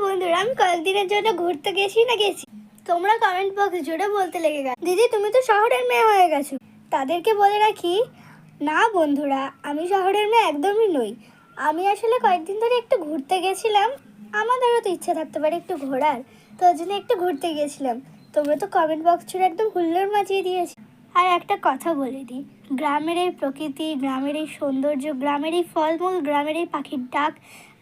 বন্ধুরা, আমি কয়েকদিনের জন্য ঘুরতে গেছি। তোমরা কমেন্ট বক্সে জুড়ে বলতে লেগে গেছো, দিদি তুমি তো শহরের মেয়ে হয়ে গেছো। তাদেরকে বলে রাখি, না বন্ধুরা, আমি শহরের মেয়ে একদমই নই। আমি আসলে কয়েকদিন ধরে একটু ঘুরতে গেছিলাম। আমাদেরও তো ইচ্ছে থাকতে পারে একটু ঘোরার, তো ওই জন্য একটু ঘুরতে গেছিলাম। তোমরা তো কমেন্ট বক্স জুড়ে একদম হুল্লোড় মাচিয়ে দিয়েছো। আর একটা কথা বলে দিই, গ্রামের এই প্রকৃতি, গ্রামের এই সৌন্দর্য, গ্রামের এই ফলমূল, গ্রামের এই পাখির ডাক,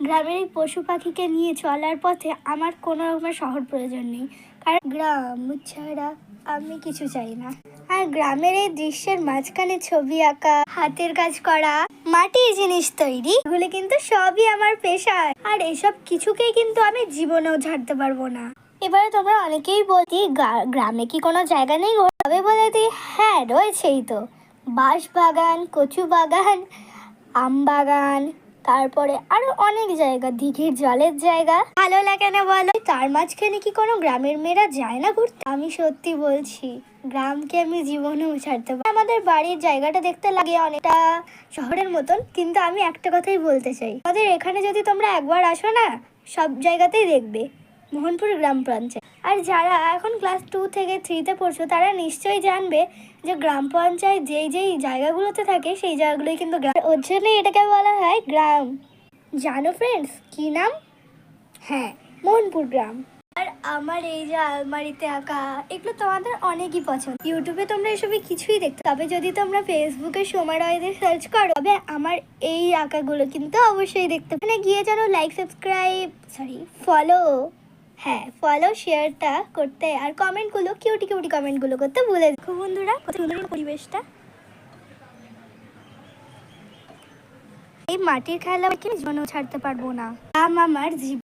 গ্রামের এই পশু পাখিকে নিয়ে চলার পথে আমার কোনো রকমের শহর প্রয়োজন নেই। কারণ গ্রাম ছাড়া আমি কিছু চাই না। আর গ্রামের এই দৃশ্যের মাঝখানে ছবি আঁকা, হাতের কাজ করা, মাটির জিনিস তৈরি, এগুলো কিন্তু সবই আমার পেশা। আর এসব কিছুকেই কিন্তু আমি জীবনেও ছাড়তে পারবো না। এবারে তোমরা অনেকেই বলতি গ্রামে কি কোনো জায়গা নেই? তবে বলে দিই, হ্যাঁ রয়েছেই তো। বাঁশ বাগান, কচু বাগান, আম বাগান, তারপরে আরো অনেক জায়গা, দিঘির জলের জায়গা। ভালো লাগে না বলো? তার মাঝখানে কি কোনো গ্রামের মেয়েরা যায় না ঘুরতে? আমি সত্যি বলছি, গ্রামকে আমি জীবনেও ছাড়তে পারি। আমাদের বাড়ির জায়গাটা দেখতে লাগে অনেকটা শহরের মতন, কিন্তু আমি একটা কথাই বলতে চাই, আমাদের এখানে যদি তোমরা একবার আসো না, সব জায়গাতেই দেখবে মোহনপুর গ্রাম পঞ্চায়েত। আর যারা এখন ক্লাস 2 থেকে 3-তে পড়ছো, তারা নিশ্চয়ই জানবে যে গ্রাম পঞ্চায়েত যেই জায়গাগুলোতে থাকে, সেই জায়গাগুলোই কিন্তু গ্রাম। ওর জন্যই এটাকে বলা হয় গ্রাম। জানো ফ্রেন্ডস, কি নাম? হ্যাঁ, মোহনপুর গ্রাম। আর আমার এই যে আলমারিতে আঁকা, এগুলো তোমাদের অনেকই পছন্দ। ইউটিউবে তোমরা এসবই কিছুই দেখতে, তবে যদি তোমরা ফেসবুকে সোমা রয়দের সার্চ করো, তবে আমার এই আঁকাগুলো কিন্তু অবশ্যই দেখতে। মানে গিয়ে যেন ফলো, হ্যাঁ ফলো, শেয়ারটা করতে, আর কমেন্টগুলো কিউটি কমেন্টগুলো করতে ভুলে দেখো বন্ধুরা, কত সুন্দর পরিবেশটা। এই মাটির খেলা জীবনেও ছাড়তে পারবো না। আমার জীবন।